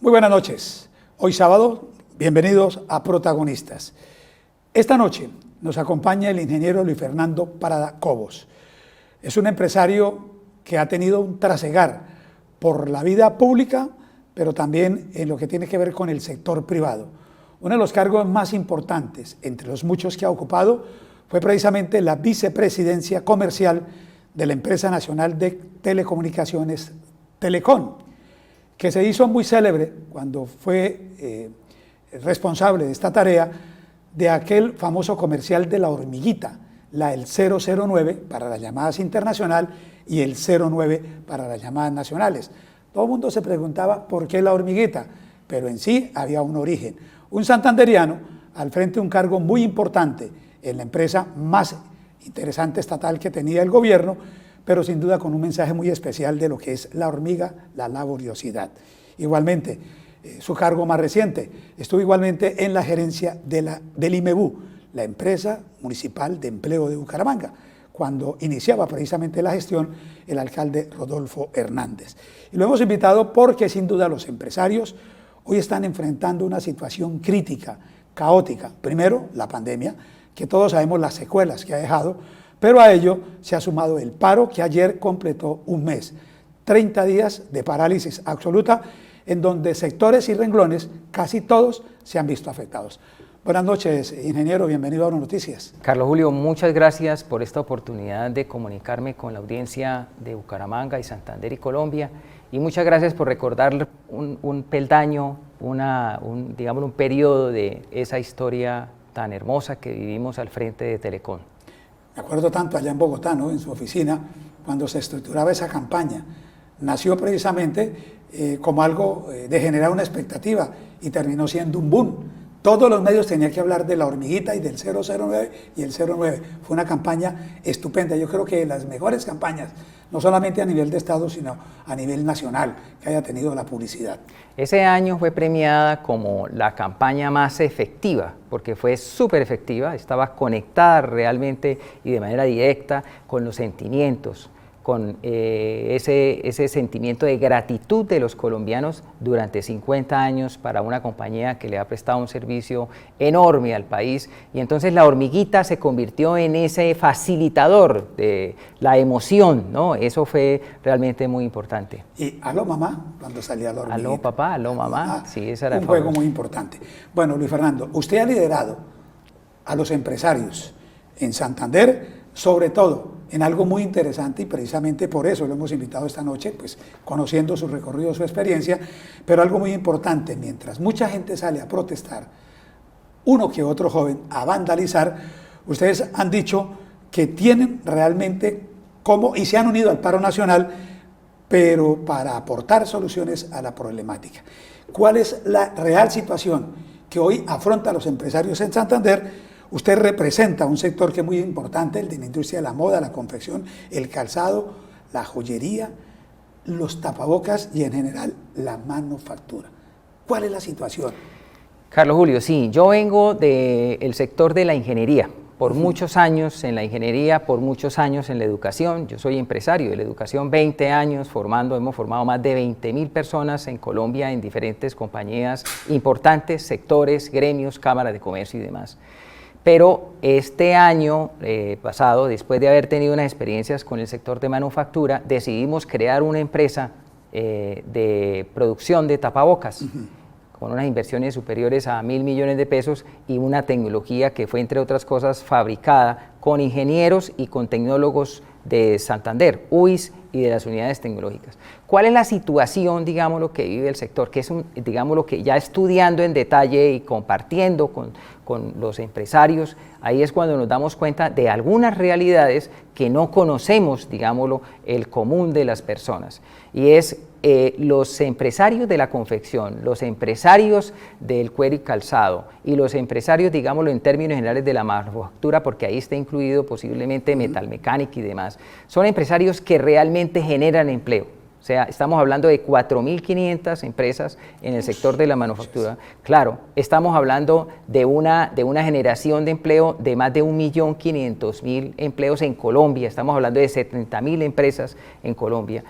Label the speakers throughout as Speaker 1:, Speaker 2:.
Speaker 1: Muy buenas noches. Hoy sábado, bienvenidos a Protagonistas. Esta noche nos acompaña el ingeniero Luis Fernando Parada Cobos. Es un empresario que ha tenido un trasegar por la vida pública, pero también en lo que tiene que ver con el sector privado. Uno de los cargos más importantes, entre los muchos que ha ocupado, fue precisamente la vicepresidencia comercial de la empresa nacional de telecomunicaciones Telecom, que se hizo muy célebre cuando fue responsable de esta tarea de aquel famoso comercial de la hormiguita, el 009 para las llamadas internacionales y el 09 para las llamadas nacionales. Todo el mundo se preguntaba por qué la hormiguita, pero en sí había un origen. Un santanderiano al frente de un cargo muy importante en la empresa más interesante estatal que tenía el gobierno, pero sin duda con un mensaje muy especial de lo que es la hormiga, la laboriosidad. Igualmente, su cargo más reciente, estuvo igualmente en la gerencia del IMEBU, la empresa municipal de empleo de Bucaramanga, cuando iniciaba precisamente la gestión el alcalde Rodolfo Hernández. Y lo hemos invitado porque sin duda los empresarios hoy están enfrentando una situación crítica, caótica. Primero, la pandemia, que todos sabemos las secuelas que ha dejado, pero a ello se ha sumado el paro que ayer completó un mes, 30 días de parálisis absoluta, en donde sectores y renglones, casi todos, se han visto afectados. Buenas noches, ingeniero, bienvenido a Oro Noticias.
Speaker 2: Carlos Julio, muchas gracias por esta oportunidad de comunicarme con la audiencia de Bucaramanga y Santander y Colombia, y muchas gracias por recordar un peldaño, digamos, un periodo de esa historia tan hermosa que vivimos al frente de Telecom.
Speaker 1: Me acuerdo tanto allá en Bogotá, ¿no?, en su oficina, cuando se estructuraba esa campaña. Nació precisamente como algo de generar una expectativa y terminó siendo un boom. Todos los medios tenían que hablar de la hormiguita y del 009 y el 09. Fue una campaña estupenda. Yo creo que de las mejores campañas, no solamente a nivel de Estado, sino a nivel nacional, que haya tenido la publicidad.
Speaker 2: Ese año fue premiada como la campaña más efectiva, porque fue súper efectiva, estaba conectada realmente y de manera directa con los sentimientos, con ese sentimiento de gratitud de los colombianos durante 50 años para una compañía que le ha prestado un servicio enorme al país, y entonces la hormiguita se convirtió en ese facilitador de la emoción, ¿no? Eso fue realmente muy importante.
Speaker 1: Y aló mamá, cuando salía la hormiguita.
Speaker 2: Aló papá, aló mamá, sí, esa era
Speaker 1: un juego muy importante. Bueno, Luis Fernando, usted ha liderado a los empresarios en Santander, sobre todo en algo muy interesante, y precisamente por eso lo hemos invitado esta noche, pues conociendo su recorrido, su experiencia, pero algo muy importante: mientras mucha gente sale a protestar, uno que otro joven a vandalizar, ustedes han dicho que tienen realmente cómo, y se han unido al paro nacional, pero para aportar soluciones a la problemática. ¿Cuál es la real situación que hoy afronta a los empresarios en Santander? Usted representa un sector que es muy importante, el de la industria de la moda, la confección, el calzado, la joyería, los tapabocas y en general la manufactura. ¿Cuál es la situación?
Speaker 2: Carlos Julio, sí, yo vengo del sector de la ingeniería. Por muchos años en la ingeniería, por muchos años en la educación. Yo soy empresario de la educación, 20 años hemos formado más de 20.000 personas en Colombia en diferentes compañías importantes, sectores, gremios, cámaras de comercio y demás. Pero este año pasado, después de haber tenido unas experiencias con el sector de manufactura, decidimos crear una empresa de producción de tapabocas, con unas inversiones superiores a 1.000 millones de pesos y una tecnología que fue, entre otras cosas, fabricada con ingenieros y con tecnólogos de Santander, UIS y de las unidades tecnológicas. ¿Cuál es la situación, digámoslo, que vive el sector? Que es, digámoslo, que ya estudiando en detalle y compartiendo con los empresarios, ahí es cuando nos damos cuenta de algunas realidades que no conocemos, digámoslo, el común de las personas. Y es los empresarios de la confección, los empresarios del cuero y calzado y los empresarios, digámoslo en términos generales, de la manufactura, porque ahí está incluido posiblemente metalmecánica y demás, son empresarios que realmente generan empleo. O sea, estamos hablando de 4.500 empresas en el sector de la manufactura. Claro, estamos hablando de una generación de empleo de más de 1.500.000 empleos en Colombia. Estamos hablando de 70.000 empresas en Colombia.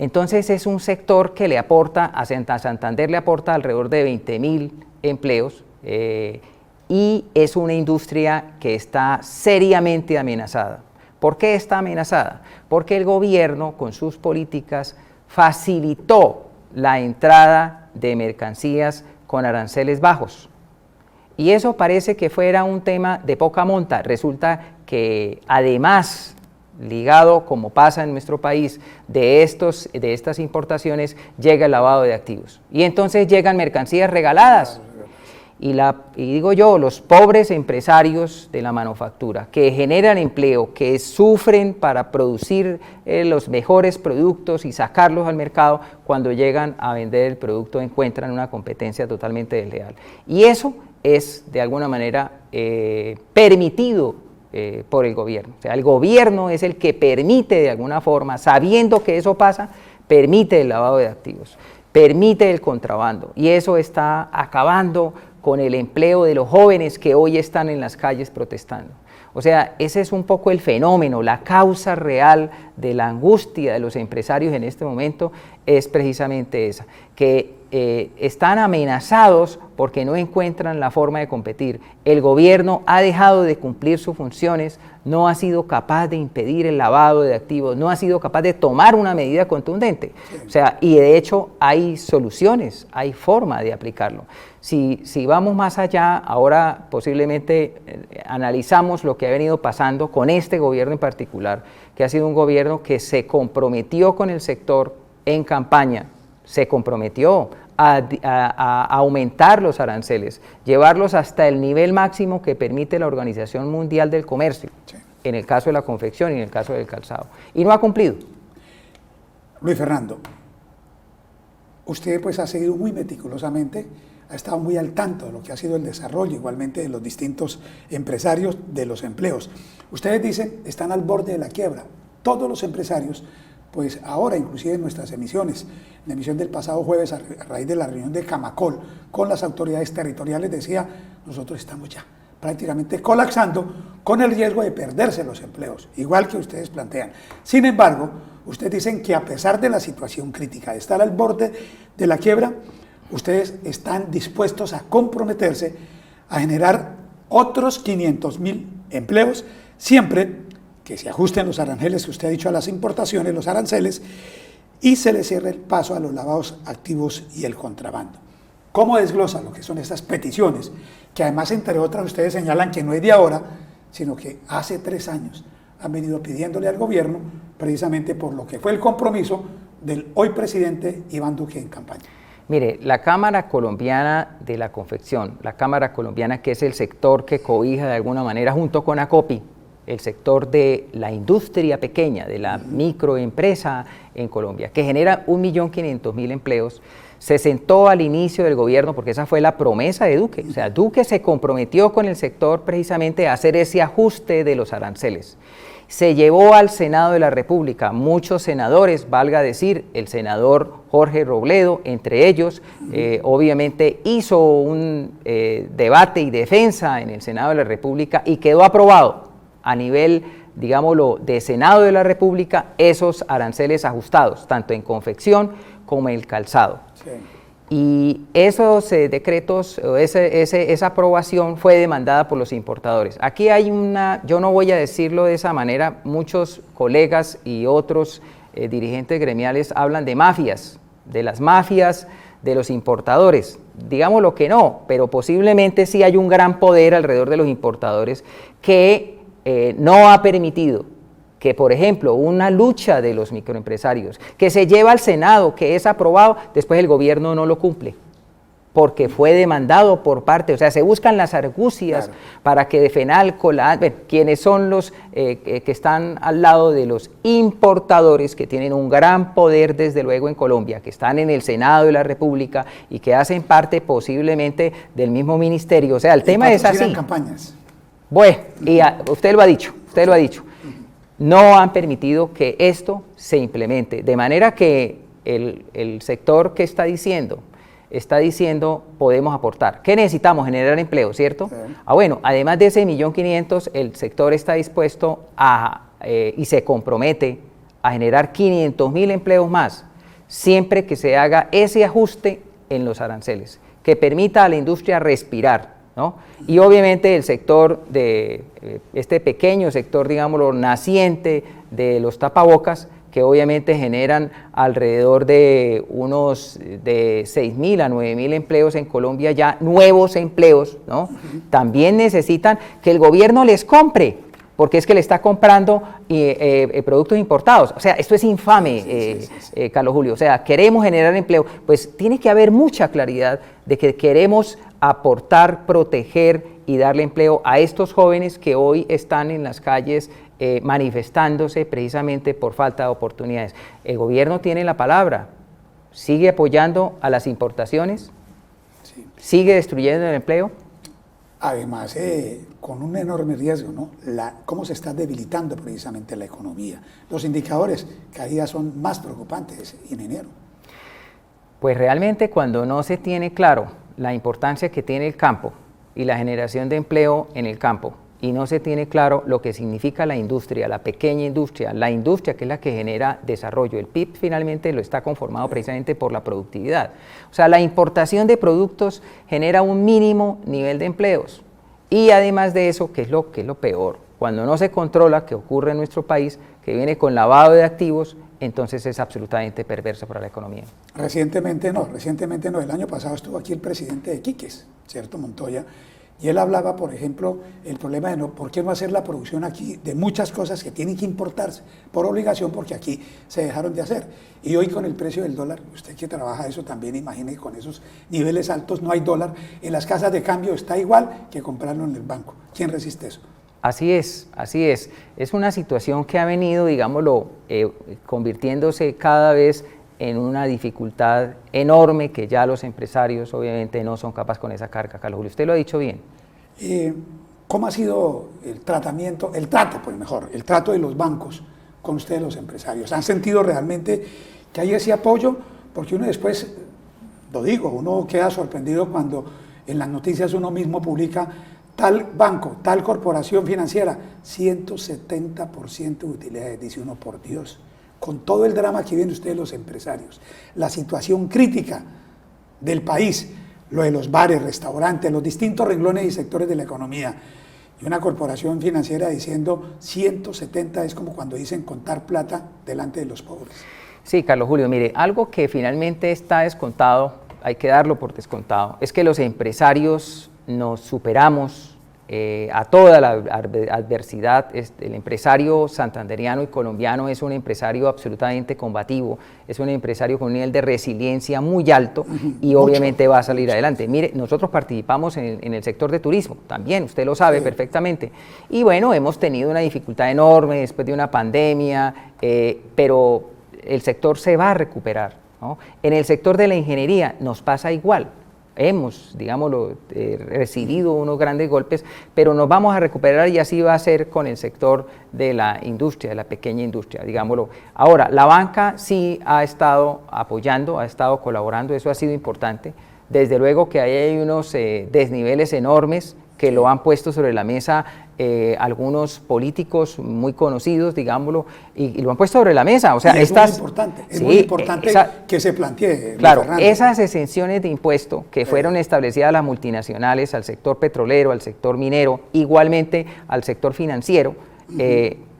Speaker 2: Entonces es un sector que le aporta, a Santander le aporta alrededor de 20.000 empleos y es una industria que está seriamente amenazada. ¿Por qué está amenazada? Porque el gobierno con sus políticas facilitó la entrada de mercancías con aranceles bajos. Y eso parece que fuera un tema de poca monta. Resulta que además, ligado, como pasa en nuestro país, de estas importaciones, llega el lavado de activos. Y entonces llegan mercancías regaladas. Y digo yo, los pobres empresarios de la manufactura que generan empleo, que sufren para producir los mejores productos y sacarlos al mercado, cuando llegan a vender el producto encuentran una competencia totalmente desleal. Y eso es de alguna manera permitido por el gobierno. O sea, el gobierno es el que permite de alguna forma, sabiendo que eso pasa, permite el lavado de activos, permite el contrabando, y eso está acabando con el empleo de los jóvenes que hoy están en las calles protestando. O sea, ese es un poco el fenómeno, la causa real de la angustia de los empresarios en este momento es precisamente esa, que están amenazados porque no encuentran la forma de competir. El gobierno ha dejado de cumplir sus funciones, no ha sido capaz de impedir el lavado de activos, no ha sido capaz de tomar una medida contundente. O sea, y de hecho hay soluciones, hay forma de aplicarlo. Si vamos más allá, ahora posiblemente analizamos lo que ha venido pasando con este gobierno en particular, que ha sido un gobierno que se comprometió con el sector en campaña, se comprometió a aumentar los aranceles, llevarlos hasta el nivel máximo que permite la Organización Mundial del Comercio, sí, en el caso de la confección y en el caso del calzado, y no ha cumplido.
Speaker 1: Luis Fernando, usted pues ha seguido muy meticulosamente, ha estado muy al tanto de lo que ha sido el desarrollo, igualmente de los distintos empresarios, de los empleos. Ustedes dicen, están al borde de la quiebra. Todos los empresarios, pues ahora, inclusive en nuestras emisiones, en la emisión del pasado jueves, a raíz de la reunión de Camacol con las autoridades territoriales, decía, nosotros estamos ya prácticamente colapsando con el riesgo de perderse los empleos, igual que ustedes plantean. Sin embargo, ustedes dicen que a pesar de la situación crítica, de estar al borde de la quiebra, ustedes están dispuestos a comprometerse a generar otros 500.000 empleos, siempre que se ajusten los aranceles que usted ha dicho a las importaciones, los aranceles, y se le cierre el paso a los lavados activos y el contrabando. ¿Cómo desglosa lo que son estas peticiones? Que además, entre otras, ustedes señalan que no es de ahora, sino que hace 3 años han venido pidiéndole al gobierno, precisamente por lo que fue el compromiso del hoy presidente Iván Duque en campaña.
Speaker 2: Mire, la Cámara Colombiana de la Confección, la Cámara Colombiana, que es el sector que cobija de alguna manera junto con ACOPI, el sector de la industria pequeña, de la microempresa en Colombia, que genera 1.500.000 empleos, se sentó al inicio del gobierno, porque esa fue la promesa de Duque. O sea, Duque se comprometió con el sector precisamente a hacer ese ajuste de los aranceles. Se llevó al Senado de la República muchos senadores, valga decir, el senador Jorge Robledo, entre ellos, obviamente hizo un debate y defensa en el Senado de la República y quedó aprobado a nivel, digámoslo, de Senado de la República, esos aranceles ajustados, tanto en confección como en el calzado. Sí. Y esos decretos, esa aprobación fue demandada por los importadores. Aquí hay yo no voy a decirlo de esa manera, muchos colegas y otros dirigentes gremiales hablan de mafias, de las mafias de los importadores. Digámoslo que no, pero posiblemente sí hay un gran poder alrededor de los importadores que no ha permitido que, por ejemplo, una lucha de los microempresarios que se lleva al Senado, que es aprobado, después el gobierno no lo cumple, porque fue demandado por parte, o sea, se buscan las argucias, claro, para que de Fenalco, quienes son los que están al lado de los importadores, que tienen un gran poder desde luego en Colombia, que están en el Senado de la República y que hacen parte posiblemente del mismo ministerio. O sea, el tema es así.
Speaker 1: Campañas.
Speaker 2: Bueno, y usted lo ha dicho, no han permitido que esto se implemente, de manera que el sector que está diciendo podemos aportar. ¿Qué necesitamos? Generar empleo, ¿cierto? Sí. Bueno, además de ese 1.500.000, el sector está dispuesto y se compromete a generar 500.000 empleos más. siempre que se haga ese ajuste en los aranceles, que permita a la industria respirar, ¿no? Y obviamente el sector de, este pequeño sector, digámoslo, naciente de los tapabocas, que obviamente generan alrededor de unos de 6.000 a 9.000 empleos en Colombia, ya nuevos empleos, ¿no? También necesitan que el gobierno les compre, porque es que le está comprando productos importados. O sea, esto es infame, Carlos Julio. O sea, queremos generar empleo, pues tiene que haber mucha claridad de que queremos aportar, proteger y darle empleo a estos jóvenes que hoy están en las calles manifestándose precisamente por falta de oportunidades. El gobierno tiene la palabra, sigue apoyando a las importaciones, sigue destruyendo el empleo.
Speaker 1: Además, con un enorme riesgo, ¿no? Cómo se está debilitando precisamente la economía. Los indicadores cada día son más preocupantes, ingeniero.
Speaker 2: Pues realmente cuando no se tiene claro la importancia que tiene el campo y la generación de empleo en el campo, y no se tiene claro lo que significa la industria, la pequeña industria, la industria que es la que genera desarrollo. El PIB finalmente lo está conformado precisamente por la productividad. O sea, la importación de productos genera un mínimo nivel de empleos. Y además de eso, ¿qué es lo peor? Cuando no se controla, que ocurre en nuestro país, que viene con lavado de activos, entonces es absolutamente perverso para la economía.
Speaker 1: Recientemente no, el año pasado estuvo aquí el presidente de Quiques, ¿cierto? Montoya, y él hablaba, por ejemplo, el problema de por qué no hacer la producción aquí de muchas cosas que tienen que importarse por obligación, porque aquí se dejaron de hacer. Y hoy con el precio del dólar, usted que trabaja eso también, imagine con esos niveles altos, no hay dólar, en las casas de cambio está igual que comprarlo en el banco. ¿Quién resiste eso?
Speaker 2: Así es, así es. Es una situación que ha venido, digámoslo, convirtiéndose cada vez en una dificultad enorme que ya los empresarios obviamente no son capaces con esa carga, Carlos Julio. Usted lo ha dicho bien.
Speaker 1: ¿Cómo ha sido el trato de los bancos con ustedes los empresarios? ¿Han sentido realmente que hay ese apoyo? Porque uno después, lo digo, uno queda sorprendido cuando en las noticias uno mismo publica tal banco, tal corporación financiera, 170% de utilidades, dice uno, por Dios. Con todo el drama que viven ustedes los empresarios, la situación crítica del país, lo de los bares, restaurantes, los distintos renglones y sectores de la economía, y una corporación financiera diciendo 170 es como cuando dicen contar plata delante de los pobres.
Speaker 2: Sí, Carlos Julio, mire, algo que finalmente está descontado, hay que darlo por descontado, es que los empresarios nos superamos a toda la adversidad. El empresario santanderiano y colombiano es un empresario absolutamente combativo, es un empresario con un nivel de resiliencia muy alto y obviamente va a salir adelante. Mire, nosotros participamos en el sector de turismo, también, usted lo sabe perfectamente, y bueno, hemos tenido una dificultad enorme después de una pandemia, pero el sector se va a recuperar, ¿no? En el sector de la ingeniería nos pasa igual. Hemos, digámoslo, recibido unos grandes golpes, pero nos vamos a recuperar y así va a ser con el sector de la industria, de la pequeña industria, digámoslo. Ahora, la banca sí ha estado apoyando, ha estado colaborando, eso ha sido importante. Desde luego que ahí hay unos desniveles enormes que lo han puesto sobre la mesa algunos políticos muy conocidos, digámoslo, y lo han puesto sobre la mesa. O sea,
Speaker 1: es muy importante que se plantee.
Speaker 2: Claro, esas exenciones de impuesto que fueron establecidas a las multinacionales, al sector petrolero, al sector minero, igualmente al sector financiero,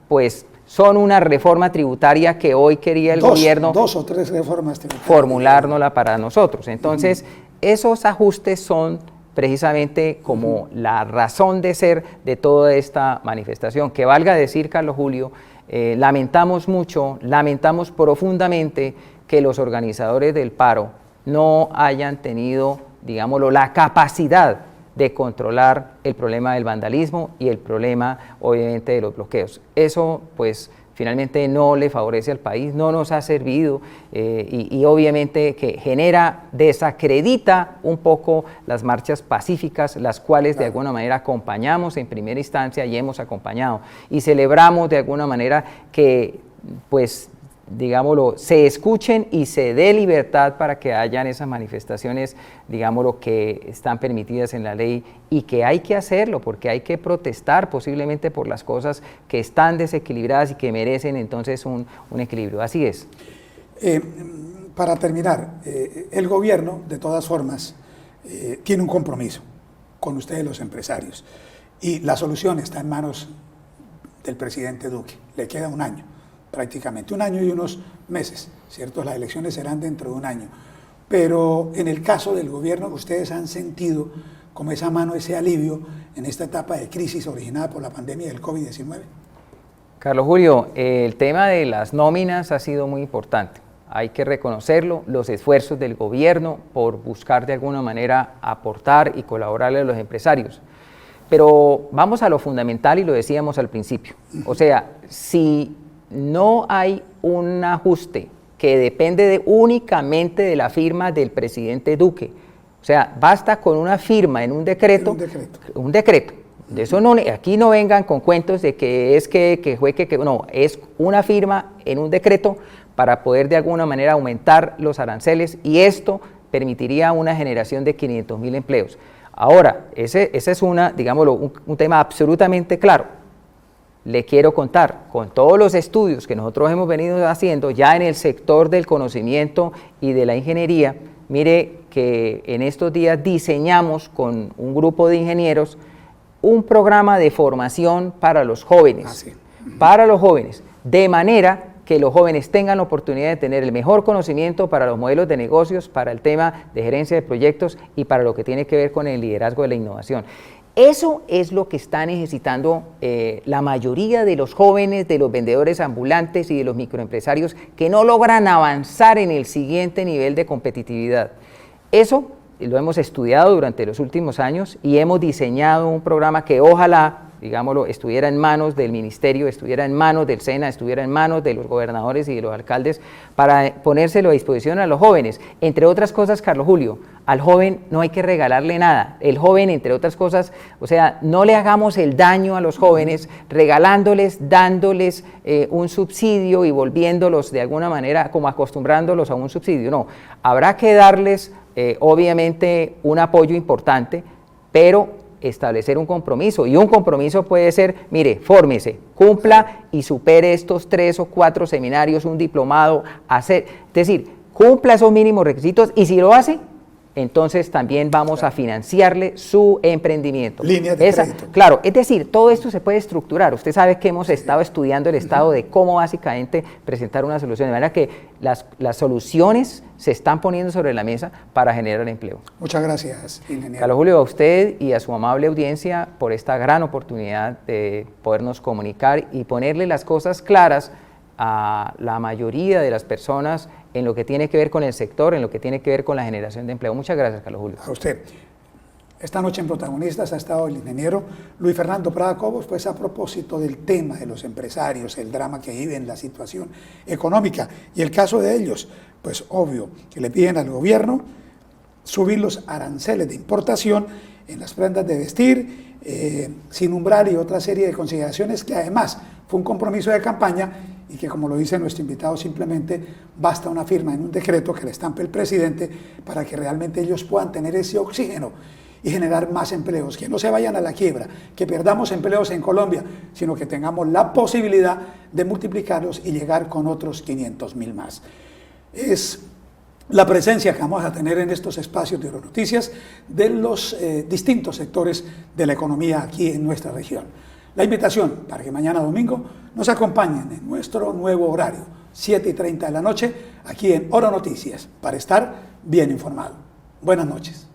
Speaker 2: pues son una reforma tributaria que hoy quería el gobierno.
Speaker 1: 2 o 3 reformas tributarias.
Speaker 2: Formulárnosla para nosotros. Entonces, esos ajustes son precisamente como la razón de ser de toda esta manifestación. Que valga decir, Carlos Julio, lamentamos mucho, lamentamos profundamente que los organizadores del paro no hayan tenido, digámoslo, la capacidad de controlar el problema del vandalismo y el problema, obviamente, de los bloqueos. Eso, pues, finalmente no le favorece al país, no nos ha servido y obviamente que desacredita un poco las marchas pacíficas, las cuales de alguna manera acompañamos en primera instancia y hemos acompañado. Y celebramos de alguna manera que, pues, digámoslo, se escuchen y se dé libertad para que hayan esas manifestaciones, digámoslo, que están permitidas en la ley y que hay que hacerlo porque hay que protestar posiblemente por las cosas que están desequilibradas y que merecen entonces un equilibrio. Así es.
Speaker 1: para terminar, el gobierno, de todas formas, tiene un compromiso con ustedes los empresarios y la solución está en manos del presidente Duque. Le queda un año, prácticamente, un año y unos meses, ¿cierto? Las elecciones serán dentro de un año. Pero en el caso del gobierno, ustedes han sentido como esa mano, ese alivio en esta etapa de crisis originada por la pandemia del COVID-19.
Speaker 2: Carlos Julio, el tema de las nóminas ha sido muy importante. Hay que reconocerlo, los esfuerzos del gobierno por buscar de alguna manera aportar y colaborarle a los empresarios. Pero vamos a lo fundamental y lo decíamos al principio. O sea, si no hay un ajuste que depende únicamente de la firma del presidente Duque, o sea, basta con una firma en un decreto. Un decreto. De eso no, aquí no vengan con cuentos de que es no, es una firma en un decreto para poder de alguna manera aumentar los aranceles y esto permitiría una generación de 500.000 empleos. Ahora, ese es digámoslo, un tema absolutamente claro. Le quiero contar, con todos los estudios que nosotros hemos venido haciendo ya en el sector del conocimiento y de la ingeniería, mire que en estos días diseñamos con un grupo de ingenieros un programa de formación para los jóvenes, de manera que los jóvenes tengan la oportunidad de tener el mejor conocimiento para los modelos de negocios, para el tema de gerencia de proyectos y para lo que tiene que ver con el liderazgo de la innovación. Eso es lo que está necesitando la mayoría de los jóvenes, de los vendedores ambulantes y de los microempresarios que no logran avanzar en el siguiente nivel de competitividad. Eso lo hemos estudiado durante los últimos años y hemos diseñado un programa que ojalá, digámoslo, estuviera en manos del ministerio, estuviera en manos del SENA, estuviera en manos de los gobernadores y de los alcaldes para ponérselo a disposición a los jóvenes. Entre otras cosas, Carlos Julio, al joven no hay que regalarle nada. El joven, entre otras cosas, o sea, no le hagamos el daño a los jóvenes regalándoles, dándoles un subsidio y volviéndolos de alguna manera como acostumbrándolos a un subsidio. No, habrá que darles obviamente un apoyo importante, pero establecer un compromiso, y un compromiso puede ser, mire, fórmese, cumpla y supere estos 3 o 4 seminarios, un diplomado, es decir, cumpla esos mínimos requisitos y si lo hace, entonces también vamos a financiarle su emprendimiento.
Speaker 1: Líneas de crédito.
Speaker 2: Claro, es decir, todo esto se puede estructurar. Usted sabe que hemos estado estudiando el estado de cómo básicamente presentar una solución, de manera que las soluciones se están poniendo sobre la mesa para generar empleo.
Speaker 1: Muchas gracias, ingeniero.
Speaker 2: Carlos Julio, a usted y a su amable audiencia por esta gran oportunidad de podernos comunicar y ponerle las cosas claras a la mayoría de las personas en lo que tiene que ver con el sector, en lo que tiene que ver con la generación de empleo. Muchas gracias, Carlos Julio.
Speaker 1: A usted. Esta noche en Protagonistas ha estado el ingeniero Luis Fernando Prada Cobos, pues a propósito del tema de los empresarios, el drama que viven, la situación económica y el caso de ellos, pues obvio que le piden al gobierno subir los aranceles de importación en las prendas de vestir, sin umbral y otra serie de consideraciones que además fue un compromiso de campaña y que, como lo dice nuestro invitado, simplemente basta una firma en un decreto que le estampe el presidente para que realmente ellos puedan tener ese oxígeno y generar más empleos, que no se vayan a la quiebra, que perdamos empleos en Colombia, sino que tengamos la posibilidad de multiplicarlos y llegar con otros 500.000 más. Es la presencia que vamos a tener en estos espacios de Euronoticias de los distintos sectores de la economía aquí en nuestra región. La invitación para que mañana domingo nos acompañen en nuestro nuevo horario, 7:30 de la noche, aquí en Euronoticias, para estar bien informado. Buenas noches.